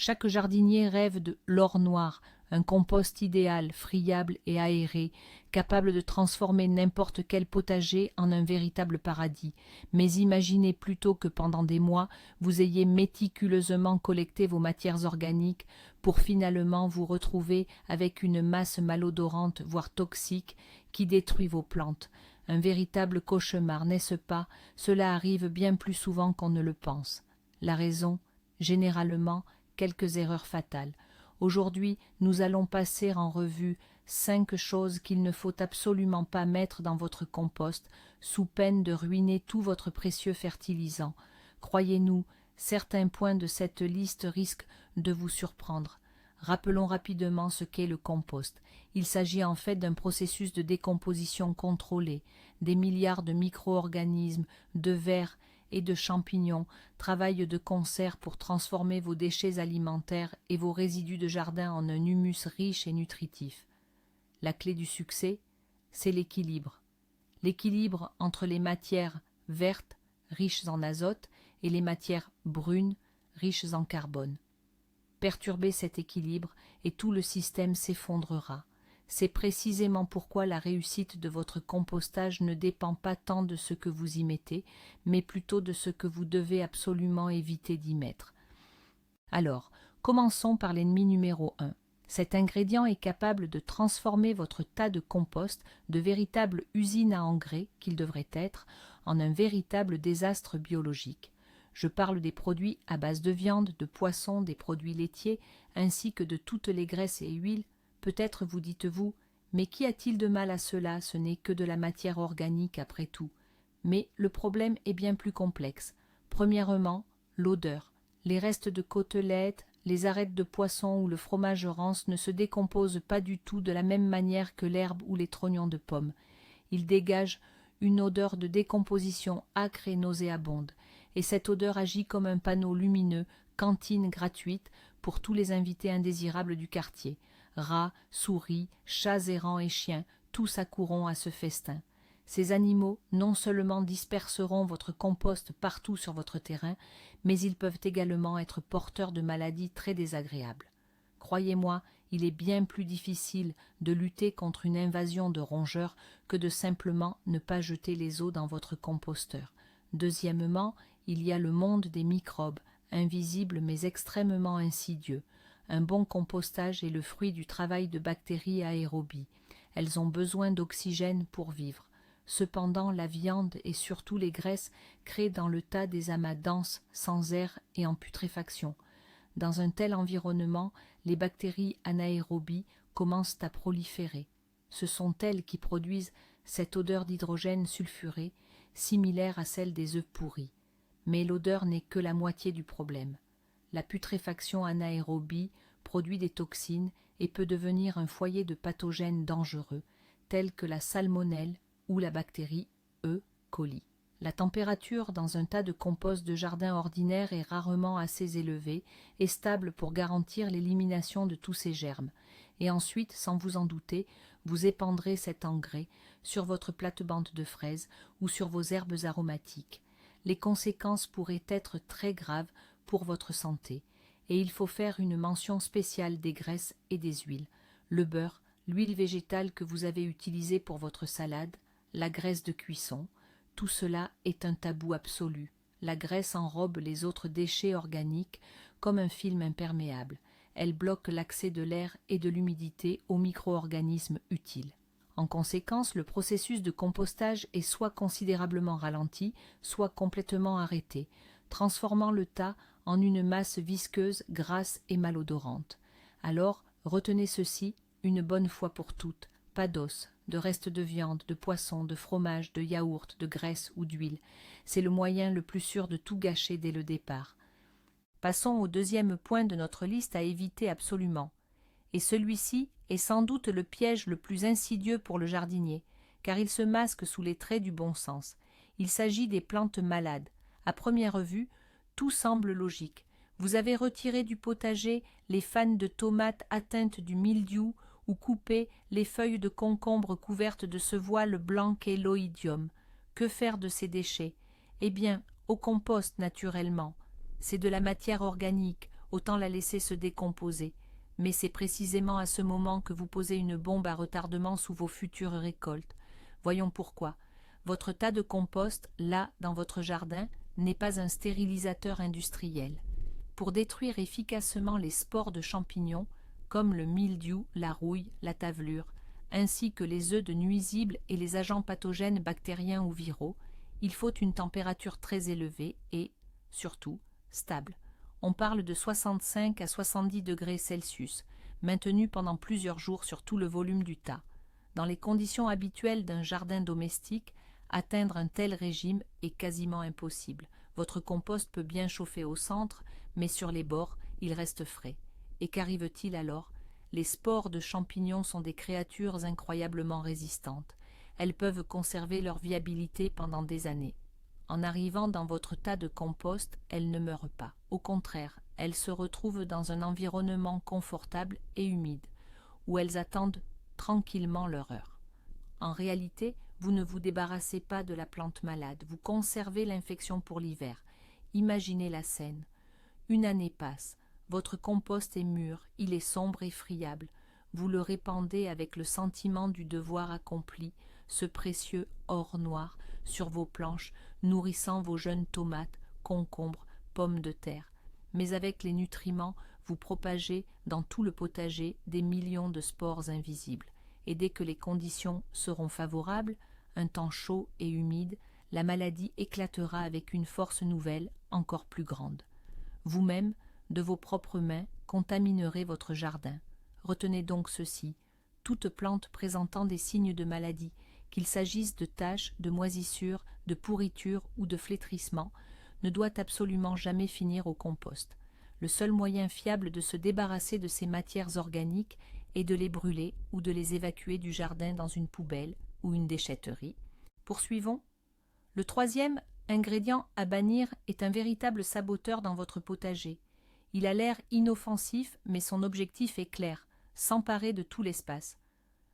Chaque jardinier rêve de l'or noir, un compost idéal, friable et aéré, capable de transformer n'importe quel potager en un véritable paradis. Mais imaginez plutôt que pendant des mois, vous ayez méticuleusement collecté vos matières organiques pour finalement vous retrouver avec une masse malodorante, voire toxique, qui détruit vos plantes. Un véritable cauchemar, n'est-ce pas? Cela arrive bien plus souvent qu'on ne le pense. La raison, généralement, quelques erreurs fatales. Aujourd'hui, nous allons passer en revue 5 choses qu'il ne faut absolument pas mettre dans votre compost, sous peine de ruiner tout votre précieux fertilisant. Croyez-nous, certains points de cette liste risquent de vous surprendre. Rappelons rapidement ce qu'est le compost. Il s'agit en fait d'un processus de décomposition contrôlée. Des milliards de micro-organismes, de vers et de champignons travaillent de concert pour transformer vos déchets alimentaires et vos résidus de jardin en un humus riche et nutritif. La clé du succès, c'est l'équilibre. L'équilibre entre les matières vertes, riches en azote, et les matières brunes, riches en carbone. Perturbez cet équilibre et tout le système s'effondrera. C'est précisément pourquoi la réussite de votre compostage ne dépend pas tant de ce que vous y mettez, mais plutôt de ce que vous devez absolument éviter d'y mettre. Alors, commençons par l'ennemi numéro 1. Cet ingrédient est capable de transformer votre tas de compost, de véritable usine à engrais qu'il devrait être, en un véritable désastre biologique. Je parle des produits à base de viande, de poisson, des produits laitiers, ainsi que de toutes les graisses et huiles. Peut-être vous dites-vous, mais qu'y a-t-il de mal à cela? Ce n'est que de la matière organique après tout. Mais le problème est bien plus complexe. Premièrement, l'odeur. Les restes de côtelettes, les arêtes de poisson ou le fromage rance ne se décomposent pas du tout de la même manière que l'herbe ou les trognons de pommes. Ils dégagent une odeur de décomposition âcre et nauséabonde, et cette odeur agit comme un panneau lumineux, cantine gratuite pour tous les invités indésirables du quartier. Rats, souris, chats errants et chiens, tous accourront à ce festin. Ces animaux non seulement disperseront votre compost partout sur votre terrain, mais ils peuvent également être porteurs de maladies très désagréables. Croyez-moi, il est bien plus difficile de lutter contre une invasion de rongeurs que de simplement ne pas jeter les os dans votre composteur. Deuxièmement, il y a le monde des microbes, invisibles mais extrêmement insidieux. Un bon compostage est le fruit du travail de bactéries aérobies. Elles ont besoin d'oxygène pour vivre. Cependant, la viande et surtout les graisses créent dans le tas des amas denses, sans air et en putréfaction. Dans un tel environnement, les bactéries anaérobies commencent à proliférer. Ce sont elles qui produisent cette odeur d'hydrogène sulfuré, similaire à celle des œufs pourris. Mais l'odeur n'est que la moitié du problème. La putréfaction anaérobie produit des toxines et peut devenir un foyer de pathogènes dangereux, tels que la salmonelle ou la bactérie E. coli. La température dans un tas de compost de jardin ordinaire est rarement assez élevée et stable pour garantir l'élimination de tous ces germes. Et ensuite, sans vous en douter, vous épandrez cet engrais sur votre plate-bande de fraises ou sur vos herbes aromatiques. Les conséquences pourraient être très graves pour votre santé, et il faut faire une mention spéciale des graisses et des huiles. Le beurre, l'huile végétale que vous avez utilisée pour votre salade, la graisse de cuisson, tout cela est un tabou absolu. La graisse enrobe les autres déchets organiques comme un film imperméable. Elle bloque l'accès de l'air et de l'humidité aux micro-organismes utiles. En conséquence, le processus de compostage est soit considérablement ralenti, soit complètement arrêté, transformant le tas en une masse visqueuse, grasse et malodorante. Alors, retenez ceci une bonne fois pour toutes. Pas d'os, de restes de viande, de poisson, de fromage, de yaourt, de graisse ou d'huile. C'est le moyen le plus sûr de tout gâcher dès le départ. Passons au deuxième point de notre liste à éviter absolument. Et celui-ci est sans doute le piège le plus insidieux pour le jardinier, car il se masque sous les traits du bon sens. Il s'agit des plantes malades. À première vue, tout semble logique. Vous avez retiré du potager les fanes de tomates atteintes du mildiou ou coupé les feuilles de concombre couvertes de ce voile blanc qu'est l'oïdium. Que faire de ces déchets? Eh bien, au compost naturellement. C'est de la matière organique, autant la laisser se décomposer. Mais c'est précisément à ce moment que vous posez une bombe à retardement sous vos futures récoltes. Voyons pourquoi. Votre tas de compost, là, dans votre jardin, n'est pas un stérilisateur industriel. Pour détruire efficacement les spores de champignons, comme le mildiou, la rouille, la tavelure, ainsi que les œufs de nuisibles et les agents pathogènes bactériens ou viraux, il faut une température très élevée et, surtout, stable. On parle de 65 à 70 degrés Celsius, maintenus pendant plusieurs jours sur tout le volume du tas. Dans les conditions habituelles d'un jardin domestique, atteindre un tel régime est quasiment impossible. Votre compost peut bien chauffer au centre, mais sur les bords, il reste frais. Et qu'arrive-t-il alors? Les spores de champignons sont des créatures incroyablement résistantes. Elles peuvent conserver leur viabilité pendant des années. En arrivant dans votre tas de compost, elles ne meurent pas. Au contraire, elles se retrouvent dans un environnement confortable et humide, où elles attendent tranquillement leur heure. En réalité, vous ne vous débarrassez pas de la plante malade, vous conservez l'infection pour l'hiver. Imaginez la scène. Une année passe, votre compost est mûr, il est sombre et friable. Vous le répandez avec le sentiment du devoir accompli, ce précieux or noir, sur vos planches, nourrissant vos jeunes tomates, concombres, pommes de terre. Mais avec les nutriments, vous propagez dans tout le potager des millions de spores invisibles. Et dès que les conditions seront favorables, un temps chaud et humide, la maladie éclatera avec une force nouvelle encore plus grande. Vous-même, de vos propres mains, contaminerez votre jardin. Retenez donc ceci: toute plante présentant des signes de maladie, qu'il s'agisse de taches, de moisissures, de pourritures ou de flétrissements, ne doit absolument jamais finir au compost. Le seul moyen fiable de se débarrasser de ces matières organiques est de les brûler ou de les évacuer du jardin dans une poubelle ou une déchetterie. Poursuivons. Le troisième ingrédient à bannir est un véritable saboteur dans votre potager. Il a l'air inoffensif, mais son objectif est clair: s'emparer de tout l'espace.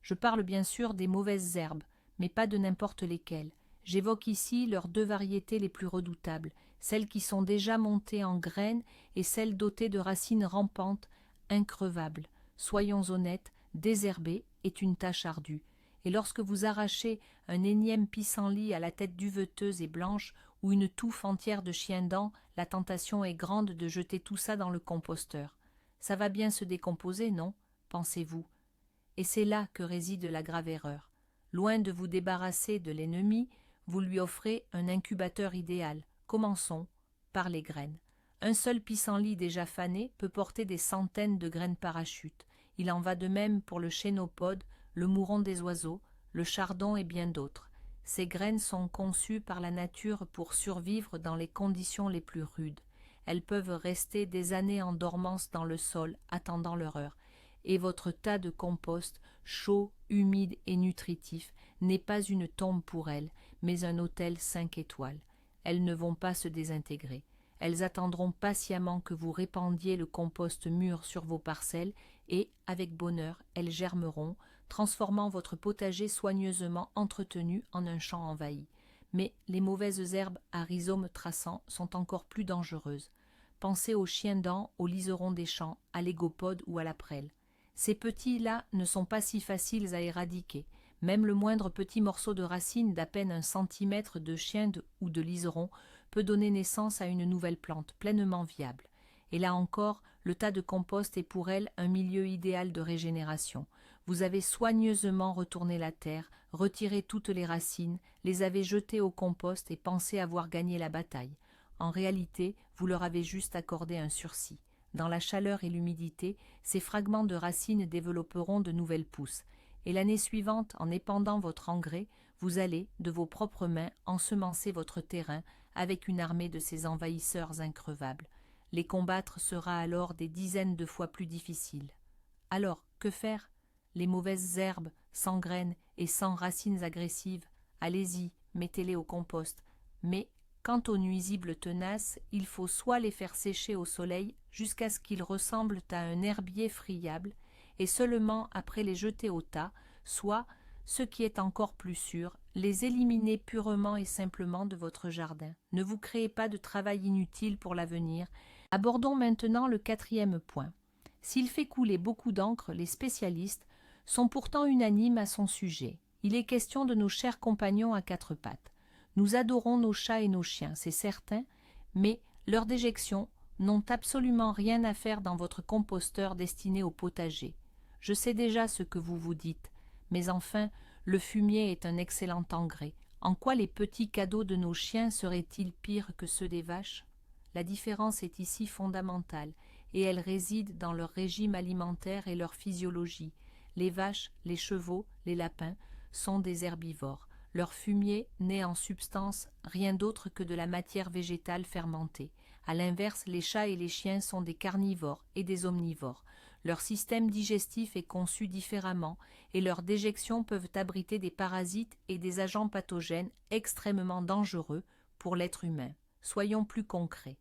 Je parle bien sûr des mauvaises herbes, mais pas de n'importe lesquelles. J'évoque ici leurs deux variétés les plus redoutables, celles qui sont déjà montées en graines et celles dotées de racines rampantes, increvables. Soyons honnêtes, désherber est une tâche ardue. Et lorsque vous arrachez un énième pissenlit à la tête duveteuse et blanche ou une touffe entière de chiens-dents, la tentation est grande de jeter tout ça dans le composteur. Ça va bien se décomposer, non? Pensez-vous. Et c'est là que réside la grave erreur. Loin de vous débarrasser de l'ennemi, vous lui offrez un incubateur idéal. Commençons par les graines. Un seul pissenlit déjà fané peut porter des centaines de graines parachutes. Il en va de même pour le chénopode, le mouron des oiseaux, le chardon et bien d'autres. Ces graines sont conçues par la nature pour survivre dans les conditions les plus rudes. Elles peuvent rester des années en dormance dans le sol, attendant leur heure. Et votre tas de compost, chaud, humide et nutritif, n'est pas une tombe pour elles, mais un hôtel 5 étoiles. Elles ne vont pas se désintégrer. Elles attendront patiemment que vous répandiez le compost mûr sur vos parcelles et, avec bonheur, elles germeront, transformant votre potager soigneusement entretenu en un champ envahi. Mais les mauvaises herbes à rhizomes traçants sont encore plus dangereuses. Pensez aux chiens-dents, aux liserons des champs, à l'égopode ou à la prêle. Ces petits-là ne sont pas si faciles à éradiquer. Même le moindre petit morceau de racine d'à peine 1 centimètre de chien ou de liseron peut donner naissance à une nouvelle plante pleinement viable. Et là encore, le tas de compost est pour elle un milieu idéal de régénération. Vous avez soigneusement retourné la terre, retiré toutes les racines, les avez jetées au compost et pensé avoir gagné la bataille. En réalité, vous leur avez juste accordé un sursis. Dans la chaleur et l'humidité, ces fragments de racines développeront de nouvelles pousses. Et l'année suivante, en épandant votre engrais, vous allez, de vos propres mains, ensemencer votre terrain avec une armée de ces envahisseurs increvables. Les combattre sera alors des dizaines de fois plus difficile. Alors, que faire? Les mauvaises herbes, sans graines et sans racines agressives, allez-y, mettez-les au compost. Mais, quant aux nuisibles tenaces, il faut soit les faire sécher au soleil jusqu'à ce qu'ils ressemblent à un herbier friable, et seulement après les jeter au tas, soit, ce qui est encore plus sûr, les éliminer purement et simplement de votre jardin. Ne vous créez pas de travail inutile pour l'avenir, Abordons maintenant le quatrième point. S'il fait couler beaucoup d'encre, les spécialistes sont pourtant unanimes à son sujet. Il est question de nos chers compagnons à quatre pattes. Nous adorons nos chats et nos chiens, c'est certain, mais leurs déjections n'ont absolument rien à faire dans votre composteur destiné au potager. Je sais déjà ce que vous vous dites, mais enfin, le fumier est un excellent engrais. En quoi les petits cadeaux de nos chiens seraient-ils pires que ceux des vaches? La différence est ici fondamentale, et elle réside dans leur régime alimentaire et leur physiologie. Les vaches, les chevaux, les lapins sont des herbivores. Leur fumier n'est en substance rien d'autre que de la matière végétale fermentée. À l'inverse, les chats et les chiens sont des carnivores et des omnivores. Leur système digestif est conçu différemment et leurs déjections peuvent abriter des parasites et des agents pathogènes extrêmement dangereux pour l'être humain. Soyons plus concrets.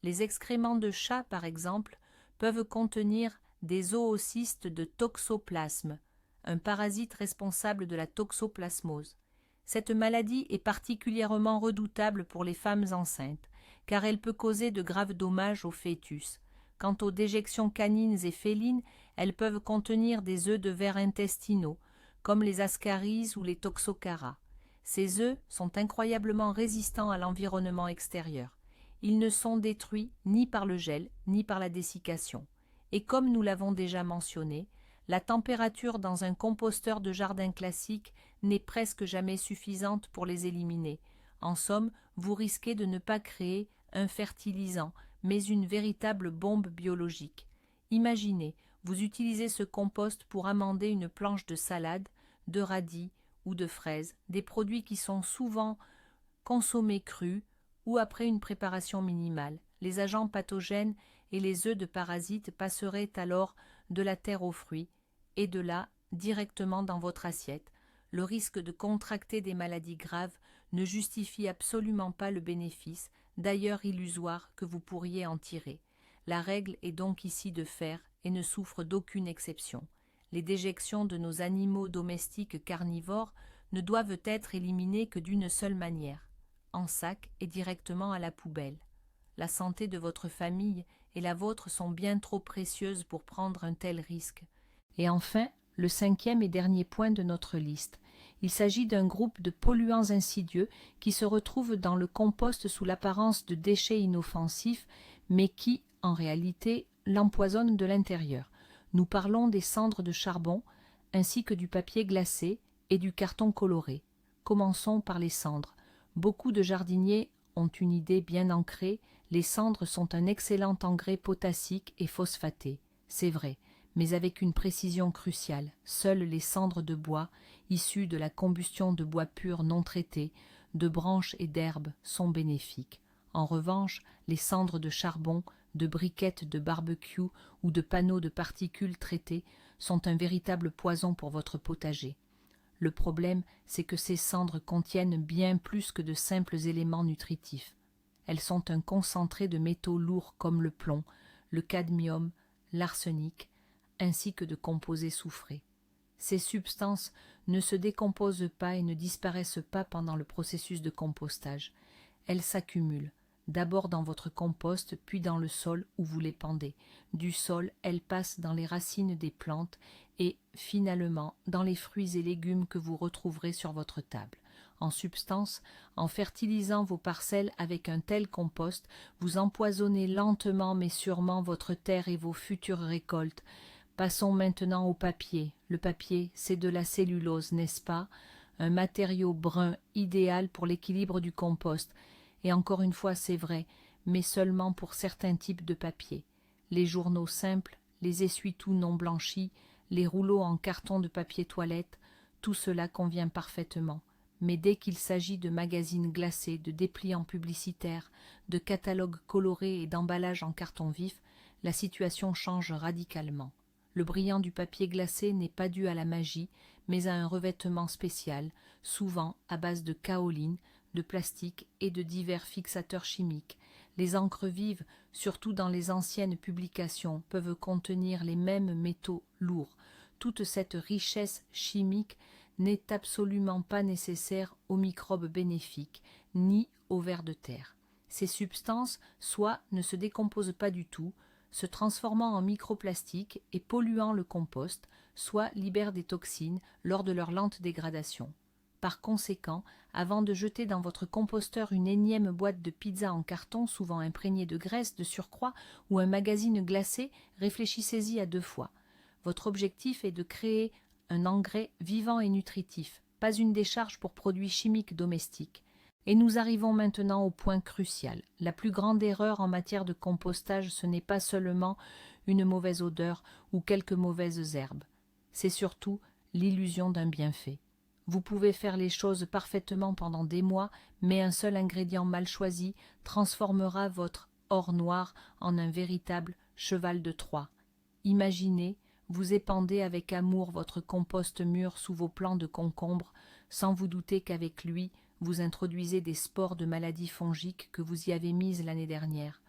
Les excréments de chat, par exemple, peuvent contenir des oocystes de toxoplasme, un parasite responsable de la toxoplasmose. Cette maladie est particulièrement redoutable pour les femmes enceintes, car elle peut causer de graves dommages au fœtus. Quant aux déjections canines et félines, elles peuvent contenir des œufs de vers intestinaux, comme les ascaris ou les toxocaras. Ces œufs sont incroyablement résistants à l'environnement extérieur. Ils ne sont détruits ni par le gel, ni par la dessiccation. Et comme nous l'avons déjà mentionné, la température dans un composteur de jardin classique n'est presque jamais suffisante pour les éliminer. En somme, vous risquez de ne pas créer un fertilisant, mais une véritable bombe biologique. Imaginez, vous utilisez ce compost pour amender une planche de salade, de radis ou de fraises, des produits qui sont souvent consommés crus ou après une préparation minimale. Les agents pathogènes et les œufs de parasites passeraient alors de la terre aux fruits, et de là directement dans votre assiette. Le risque de contracter des maladies graves ne justifie absolument pas le bénéfice, d'ailleurs illusoire, que vous pourriez en tirer. La règle est donc ici de faire et ne souffre d'aucune exception. Les déjections de nos animaux domestiques carnivores ne doivent être éliminées que d'une seule manière, en sac et directement à la poubelle. La santé de votre famille et la vôtre sont bien trop précieuses pour prendre un tel risque. Et enfin, le cinquième et dernier point de notre liste. Il s'agit d'un groupe de polluants insidieux qui se retrouvent dans le compost sous l'apparence de déchets inoffensifs, mais qui, en réalité, l'empoisonnent de l'intérieur. Nous parlons des cendres de charbon, ainsi que du papier glacé et du carton coloré. Commençons par les cendres. Beaucoup de jardiniers ont une idée bien ancrée, les cendres sont un excellent engrais potassique et phosphaté. C'est vrai, mais avec une précision cruciale. Seules les cendres de bois, issues de la combustion de bois pur non traité, de branches et d'herbes, sont bénéfiques. En revanche, les cendres de charbon, de briquettes de barbecue ou de panneaux de particules traitées sont un véritable poison pour votre potager. Le problème, c'est que ces cendres contiennent bien plus que de simples éléments nutritifs. Elles sont un concentré de métaux lourds comme le plomb, le cadmium, l'arsenic, ainsi que de composés soufrés. Ces substances ne se décomposent pas et ne disparaissent pas pendant le processus de compostage. Elles s'accumulent, d'abord dans votre compost, puis dans le sol où vous les pendez. Du sol, elles passent dans les racines des plantes et, finalement, dans les fruits et légumes que vous retrouverez sur votre table. En substance, en fertilisant vos parcelles avec un tel compost, vous empoisonnez lentement mais sûrement votre terre et vos futures récoltes. Passons maintenant au papier. Le papier, c'est de la cellulose, n'est-ce pas? Un matériau brun idéal pour l'équilibre du compost. Et encore une fois, c'est vrai, mais seulement pour certains types de papier. Les journaux simples, les essuie-tout non blanchis, les rouleaux en carton de papier toilette, tout cela convient parfaitement. Mais dès qu'il s'agit de magazines glacés, de dépliants publicitaires, de catalogues colorés et d'emballages en carton vif, la situation change radicalement. Le brillant du papier glacé n'est pas dû à la magie, mais à un revêtement spécial, souvent à base de kaoline, de plastique et de divers fixateurs chimiques. Les encres vives, surtout dans les anciennes publications, peuvent contenir les mêmes métaux lourds. Toute cette richesse chimique n'est absolument pas nécessaire aux microbes bénéfiques, ni aux vers de terre. Ces substances soit ne se décomposent pas du tout, se transformant en microplastiques et polluant le compost, soit libèrent des toxines lors de leur lente dégradation. Par conséquent, avant de jeter dans votre composteur une énième boîte de pizza en carton souvent imprégnée de graisse de surcroît ou un magazine glacé, réfléchissez-y à 2 fois. Votre objectif est de créer un engrais vivant et nutritif, pas une décharge pour produits chimiques domestiques. Et nous arrivons maintenant au point crucial. La plus grande erreur en matière de compostage, ce n'est pas seulement une mauvaise odeur ou quelques mauvaises herbes. C'est surtout l'illusion d'un bienfait. Vous pouvez faire les choses parfaitement pendant des mois, mais un seul ingrédient mal choisi transformera votre or noir en un véritable cheval de Troie. Imaginez, vous épandez avec amour votre compost mûr sous vos plants de concombre, sans vous douter qu'avec lui, vous introduisez des spores de maladies fongiques que vous y avez mises l'année dernière,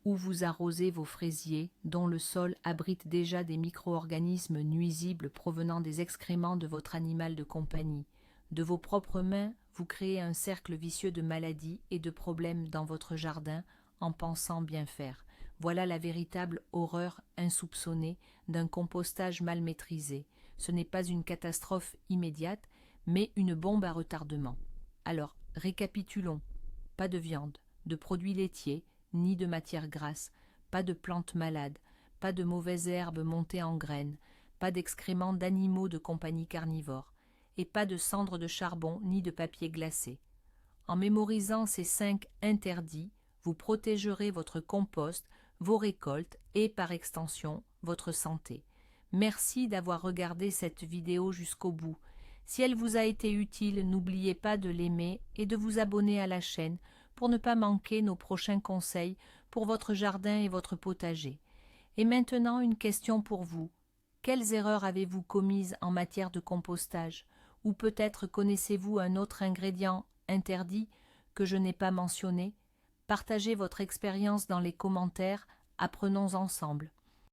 ou vous arrosez vos fraisiers, dont le sol abrite déjà des micro-organismes nuisibles provenant des excréments de votre animal de compagnie. De vos propres mains, vous créez un cercle vicieux de maladies et de problèmes dans votre jardin en pensant bien faire. Voilà la véritable horreur insoupçonnée d'un compostage mal maîtrisé. Ce n'est pas une catastrophe immédiate, mais une bombe à retardement. Alors, récapitulons. Pas de viande, de produits laitiers, ni de matières grasses, pas de plantes malades, pas de mauvaises herbes montées en graines, pas d'excréments d'animaux de compagnie carnivore, et pas de cendres de charbon ni de papier glacé. En mémorisant ces 5 interdits, vous protégerez votre compost, vos récoltes et, par extension, votre santé. Merci d'avoir regardé cette vidéo jusqu'au bout. Si elle vous a été utile, n'oubliez pas de l'aimer et de vous abonner à la chaîne pour ne pas manquer nos prochains conseils pour votre jardin et votre potager. Et maintenant, une question pour vous. Quelles erreurs avez-vous commises en matière de compostage? Ou peut-être connaissez-vous un autre ingrédient interdit que je n'ai pas mentionné? Partagez votre expérience dans les commentaires, apprenons ensemble.